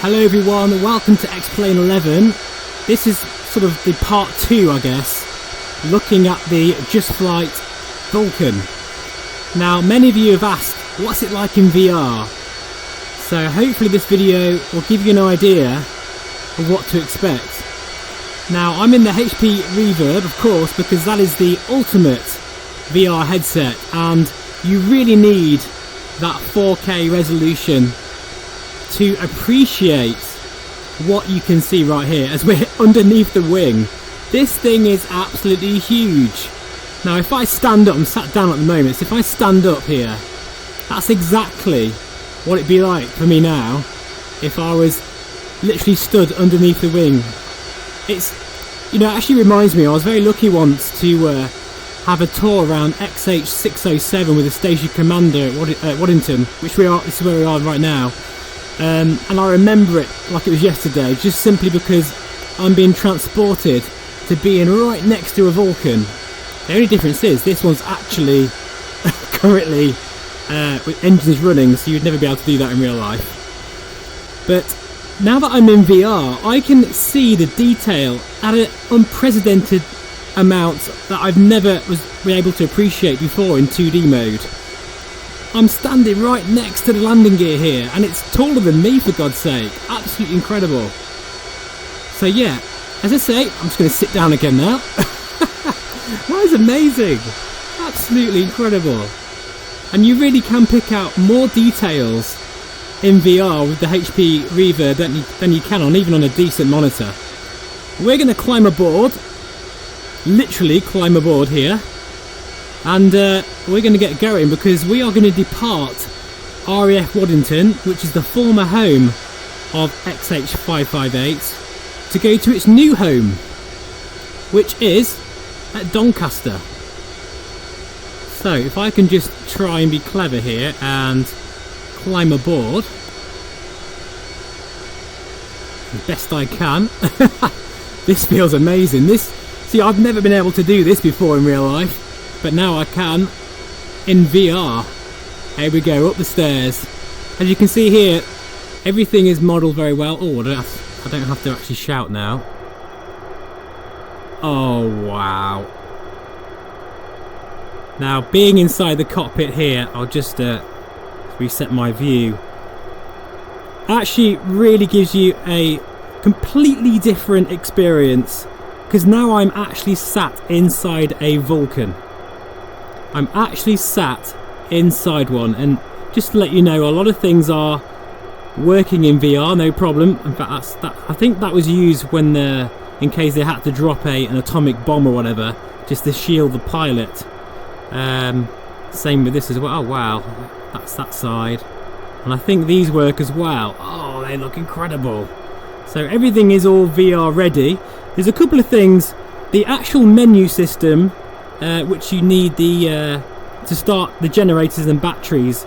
Hello everyone, welcome to X-Plane 11. This is sort of the part 2, I guess, looking at the Just Flight Vulcan. Now, many of you have asked, what's it like in VR? So hopefully this video will give you an idea of what to expect. Now, I'm in the HP Reverb, of course, because that is the ultimate VR headset, and you really need that 4K resolution to appreciate what you can see right here as we're underneath the wing. This thing is absolutely huge. Now if I stand up, I'm sat down at the moment, so if I stand up here, that's exactly what it'd be like for me now if I was literally stood underneath the wing. It's, you know, it actually reminds me, I was very lucky once to have a tour around XH607 with a station commander at Waddington, this is where we are right now. And I remember it like it was yesterday, just simply because I'm being transported to being right next to a Vulcan. The only difference is this one's actually currently with engines running, so you'd never be able to do that in real life. But now that I'm in VR, I can see the detail at an unprecedented amount that I've never been able to appreciate before in 2D mode. I'm standing right next to the landing gear here, and it's taller than me, for God's sake. Absolutely incredible. So yeah, as I say, I'm just going to sit down again now. That is amazing. Absolutely incredible. And you really can pick out more details in VR with the HP Reverb than you can even on a decent monitor. We're going to climb aboard, literally climb aboard here. And we're going to get going because we are going to depart RAF Waddington, which is the former home of XH558, to go to its new home, which is at Doncaster. So if I can just try and be clever here and climb aboard as best I can. This feels amazing. See, I've never been able to do this before in real life, but now I can in VR. Here we go, up the stairs. As you can see here, everything is modelled very well. Oh, I don't have to actually shout now. Oh, wow. Now, being inside the cockpit here, I'll just reset my view. Actually really gives you a completely different experience, because now I'm actually sat inside a Vulcan. I'm actually sat inside one, and just to let you know, a lot of things are working in VR, no problem. In fact, I think that was used when in case they had to drop an atomic bomb or whatever, just to shield the pilot. Same with this as well. Oh wow, that's that side, and I think these work as well. Oh, they look incredible. So everything is all VR ready. There's a couple of things. The actual menu system, which you need to start the generators and batteries,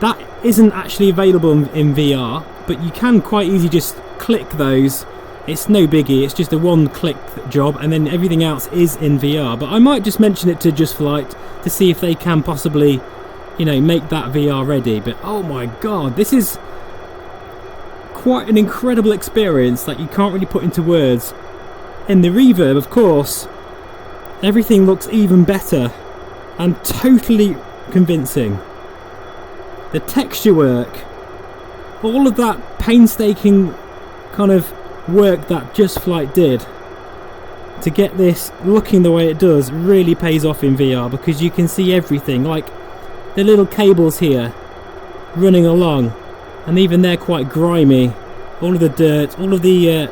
that isn't actually available in VR, but you can quite easily just click those. It's no biggie, it's just a one-click job, and then everything else is in VR. But I might just mention it to Just Flight to see if they can possibly, you know, make that VR ready. But oh my god, this is quite an incredible experience that you can't really put into words. In the Reverb, of course, everything looks even better and totally convincing. The texture work, all of that painstaking kind of work that Just Flight did to get this looking the way it does really pays off in VR, because you can see everything, like the little cables here running along, and even they're quite grimy. All of the dirt, all of the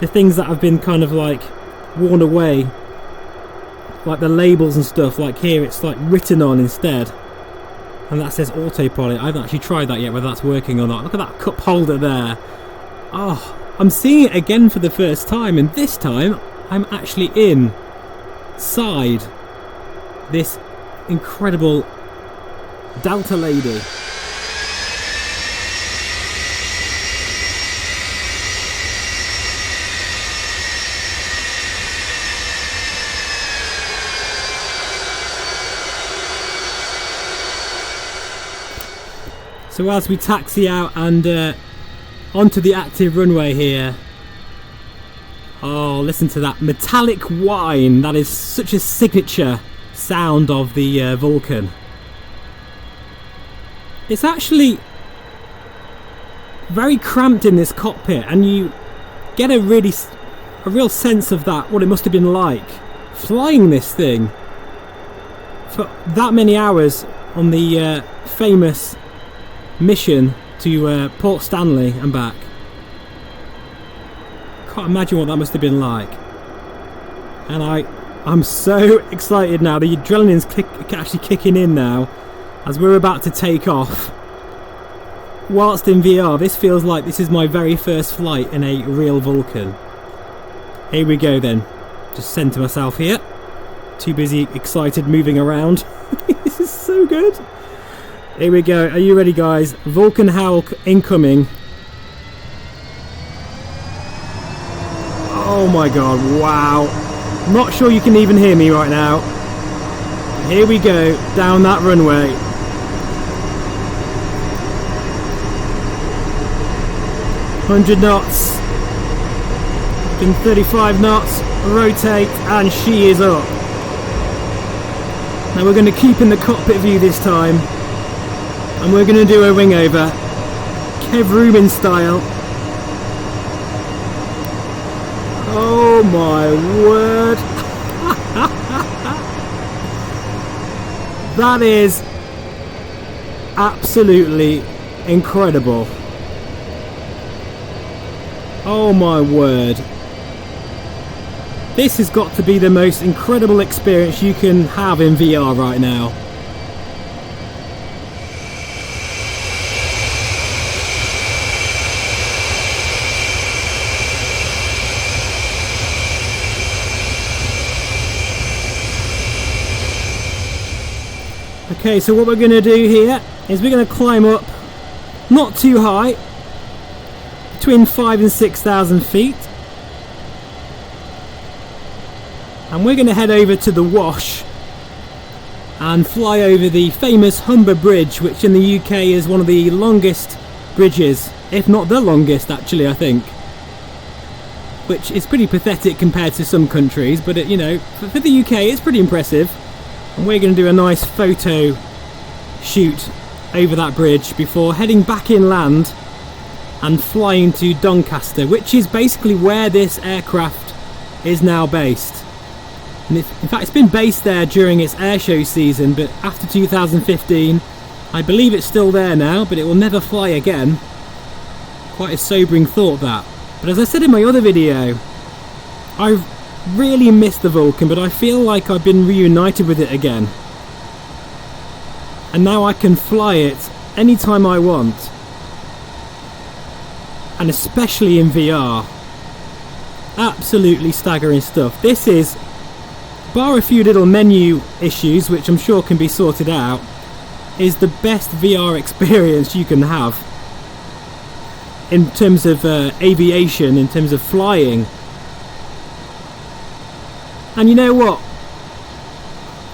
things that have been kind of like worn away, like the labels and stuff, like here it's like written on instead, and that says autopilot. I haven't actually tried that yet, whether that's working or not. Look at that cup holder there. Oh, I'm seeing it again for the first time, and this time I'm actually inside this incredible Delta Lady. So as we taxi out and onto the active runway here. Oh, listen to that metallic whine. That is such a signature sound of the Vulcan. It's actually very cramped in this cockpit, and you get a real sense of that, what it must have been like flying this thing for that many hours on the famous mission to Port Stanley and back. Can't imagine what that must have been like. And I'm so excited now. The adrenaline's actually kicking in now as we're about to take off. Whilst in VR, this feels like this is my very first flight in a real Vulcan. Here we go then. Just center myself here. Too busy excited moving around. This is so good. Here we go. Are you ready, guys? Vulcan howl incoming. Oh my god, wow. Not sure you can even hear me right now. Here we go, down that runway. "100 knots. In 35 knots. Rotate, and she is up. Now we're going to keep in the cockpit view this time. And we're going to do a wing over. Kev Rubin style. Oh my word. That is absolutely incredible. Oh my word. This has got to be the most incredible experience you can have in VR right now. Okay, so what we're going to do here is we're going to climb up, not too high, between 5,000 and 6,000 feet. And we're going to head over to the Wash and fly over the famous Humber Bridge, which in the UK is one of the longest bridges, if not the longest actually, I think. Which is pretty pathetic compared to some countries, but it, you know, for the UK it's pretty impressive. And we're going to do a nice photo shoot over that bridge before heading back inland and flying to Doncaster, which is basically where this aircraft is now based. And in fact, it's been based there during its airshow season, but after 2015, I believe it's still there now, but it will never fly again. Quite a sobering thought, that. But as I said in my other video, I've really missed the Vulcan, but I feel like I've been reunited with it again. And now I can fly it anytime I want. And especially in VR. Absolutely staggering stuff. This is, bar a few little menu issues, which I'm sure can be sorted out, is the best VR experience you can have. In terms of aviation, in terms of flying. And you know what?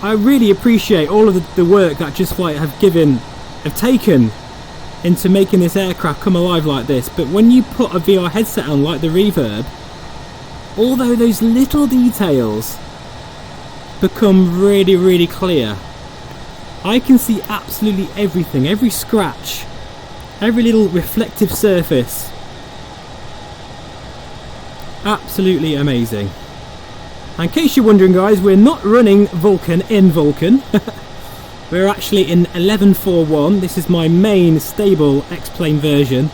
I really appreciate all of the work that Just Flight have taken into making this aircraft come alive like this. But when you put a VR headset on like the Reverb, although those little details become really, really clear, I can see absolutely everything, every scratch, every little reflective surface. Absolutely amazing. In case you're wondering, guys, we're not running Vulcan in Vulcan. We're actually in 1141. This is my main stable X-Plane version.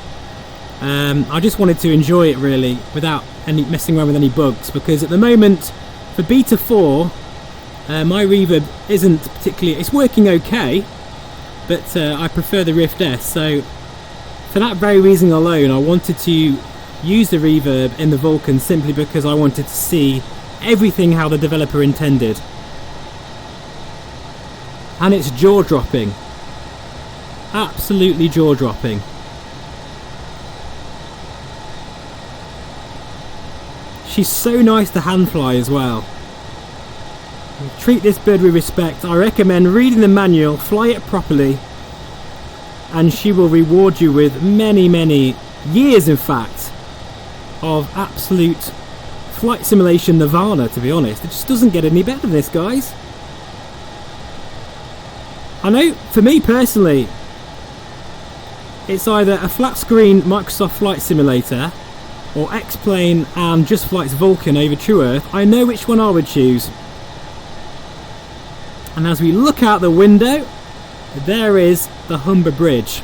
I just wanted to enjoy it really without any messing around with any bugs, because at the moment for Beta 4 my Reverb isn't particularly, it's working okay, but I prefer the Rift S, so for that very reason alone I wanted to use the Reverb in the Vulcan, simply because I wanted to see everything how the developer intended. And it's jaw-dropping. Absolutely jaw-dropping. She's so nice to hand fly as well. Treat this bird with respect. I recommend reading the manual, fly it properly, and she will reward you with many, many years in fact, of absolute flight simulation nirvana, to be honest. It just doesn't get any better than this, guys. I know, for me personally, it's either a flat screen Microsoft Flight Simulator or X-Plane and Just Flight's Vulcan over True Earth. I know which one I would choose. And as we look out the window, there is the Humber Bridge.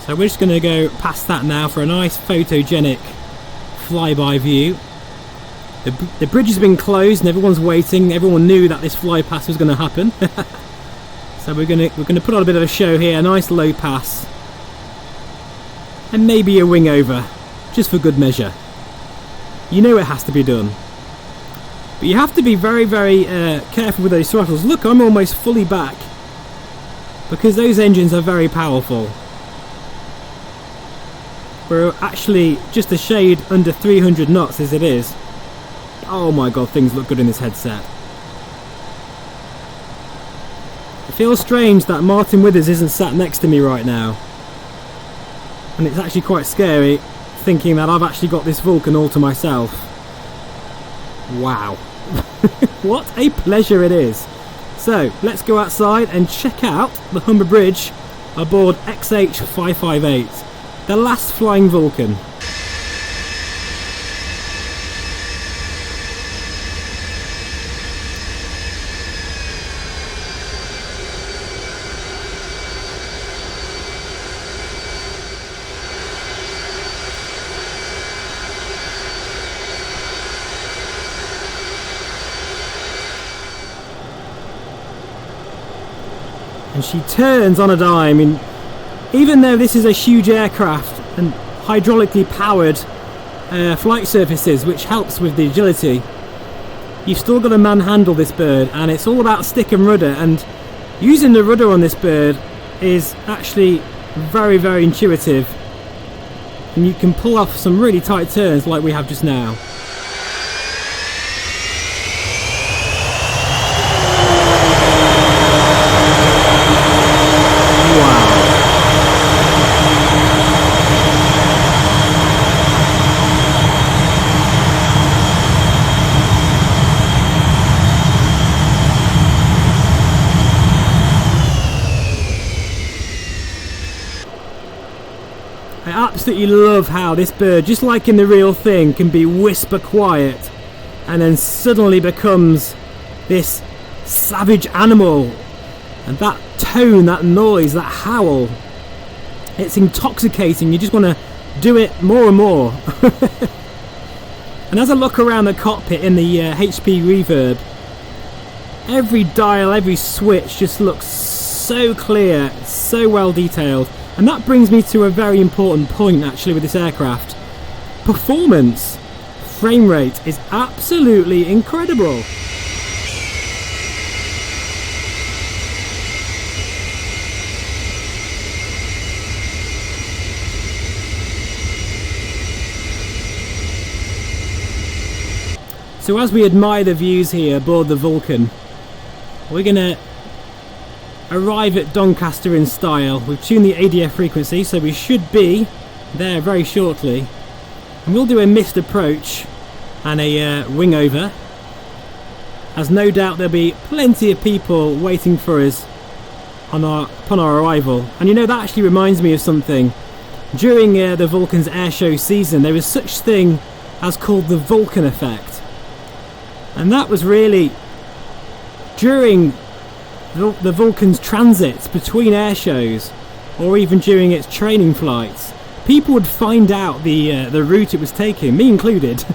So we're just going to go past that now for a nice photogenic flyby view. The bridge has been closed and everyone's waiting. Everyone knew that this fly pass was going to happen. So we're going to put on a bit of a show here, a nice low pass, and maybe a wing over, just for good measure. You know it has to be done. But you have to be very, very careful with those throttles. Look, I'm almost fully back, because those engines are very powerful. We're actually just a shade under 300 knots as it is. Oh my god, things look good in this headset. It feels strange that Martin Withers isn't sat next to me right now. And it's actually quite scary thinking that I've actually got this Vulcan all to myself. Wow. What a pleasure it is. So, let's go outside and check out the Humber Bridge aboard XH558, the last flying Vulcan. And she turns on a dime. And even though this is a huge aircraft and hydraulically powered flight surfaces, which helps with the agility, you've still got to manhandle this bird, and it's all about stick and rudder, and using the rudder on this bird is actually very, very intuitive, and you can pull off some really tight turns like we have just now. I absolutely love how this bird, just like in the real thing, can be whisper quiet and then suddenly becomes this savage animal. And that tone, that noise, that howl, it's intoxicating. You just want to do it more and more. And as I look around the cockpit in the HP Reverb, every dial, every switch just looks so clear, so well detailed. And that brings me to a very important point actually with this aircraft. Performance, frame rate is absolutely incredible. So as we admire the views here aboard the Vulcan, we're going to arrive at Doncaster in style. We've tuned the ADF frequency, so we should be there very shortly. And we'll do a missed approach and a wing over, as no doubt there'll be plenty of people waiting for us upon our arrival. And you know, that actually reminds me of something. During the Vulcan's airshow season, there is such thing as called the Vulcan Effect. And that was really during the Vulcan's transits between air shows, or even during its training flights. People would find out the route it was taking, me included,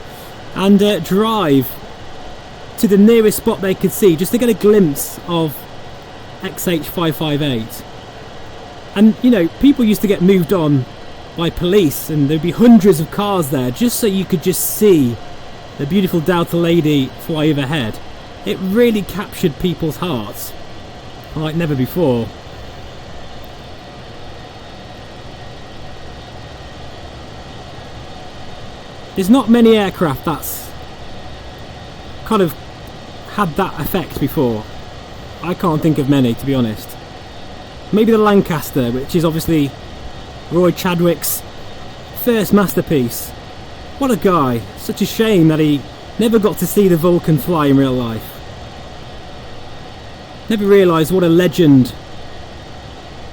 and drive to the nearest spot they could see just to get a glimpse of XH558. And you know, people used to get moved on by police, and there'd be hundreds of cars there just so you could just see the beautiful Delta Lady fly overhead. It really captured people's hearts like never before. There's not many aircraft that's kind of had that effect before. I can't think of many, to be honest. Maybe the Lancaster, which is obviously Roy Chadwick's first masterpiece. What a guy. Such a shame that he never got to see the Vulcan fly in real life. Never realised what a legend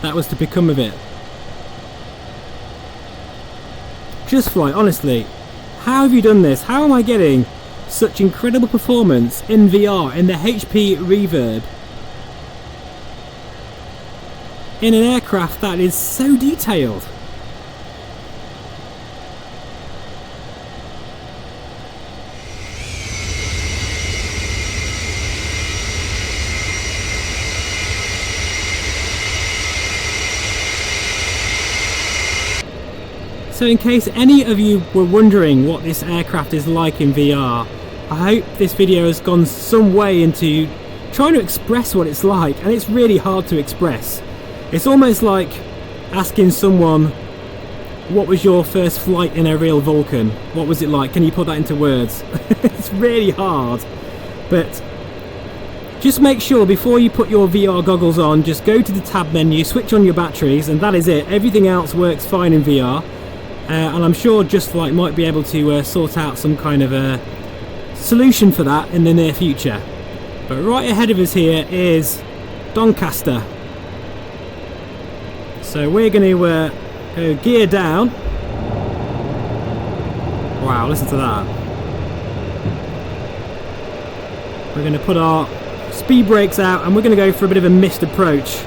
that was to become of it. Just Flight, honestly, how have you done this? How am I getting such incredible performance in VR in the HP Reverb in an aircraft that is so detailed? So in case any of you were wondering what this aircraft is like in VR, I hope this video has gone some way into trying to express what it's like, and it's really hard to express. It's almost like asking someone, what was your first flight in a real Vulcan? What was it like? Can you put that into words? It's really hard, but just make sure before you put your VR goggles on, just go to the tab menu, switch on your batteries, and that is it. Everything else works fine in VR. And I'm sure Just Flight might be able to sort out some kind of a solution for that in the near future. But right ahead of us here is Doncaster. So we're going to go gear down. Wow, listen to that. We're going to put our speed brakes out and we're going to go for a bit of a missed approach.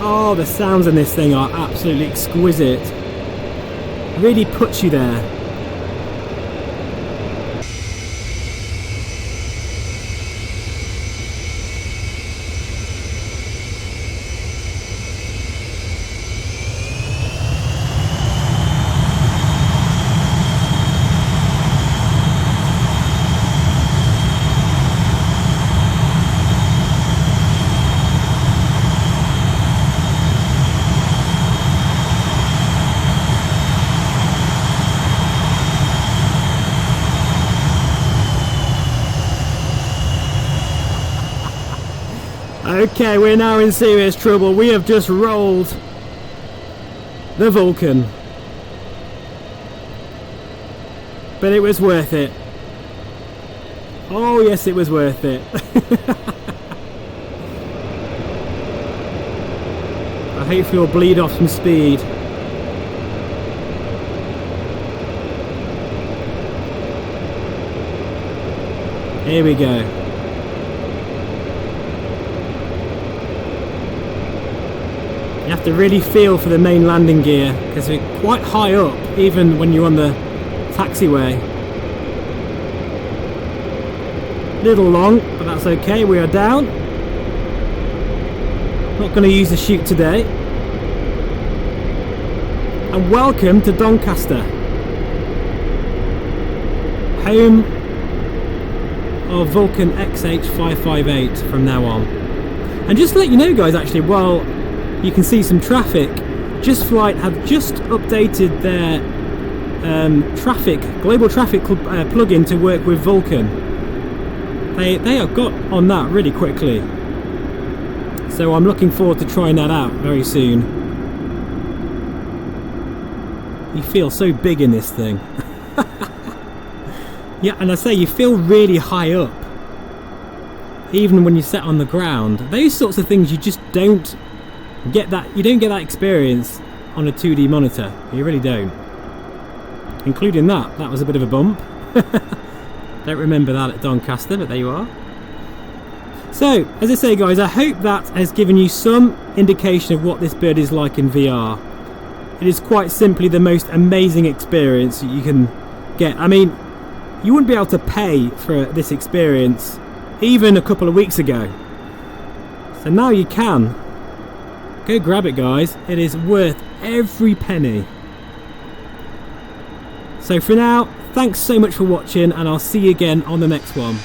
Oh, the sounds in this thing are absolutely exquisite. Really puts you there. Okay, we're now in serious trouble. We have just rolled the Vulcan. But it was worth it. Oh yes, it was worth it. I hope you'll bleed off some speed. Here we go. You have to really feel for the main landing gear because we're quite high up even when you're on the taxiway. Little long, but that's okay, we are down. Not going to use the chute today. And welcome to Doncaster, home of Vulcan XH558 from now on. And just to let you know guys, actually, while you can see some traffic, Just Flight have just updated their global traffic plugin to work with Vulcan. They have got on that really quickly, so I'm looking forward to trying that out very soon. You feel so big in this thing. Yeah, and I say you feel really high up even when you sit on the ground. Those sorts of things you just don't get that, you don't get that experience on a 2D monitor. You really don't. Including that was a bit of a bump. Don't remember that at Doncaster, but there you are. So, as I say guys, I hope that has given you some indication of what this bird is like in VR. It is quite simply the most amazing experience you can get. I mean, you wouldn't be able to pay for this experience even a couple of weeks ago. So now you can. Go grab it guys, it is worth every penny. So for now, thanks so much for watching and I'll see you again on the next one.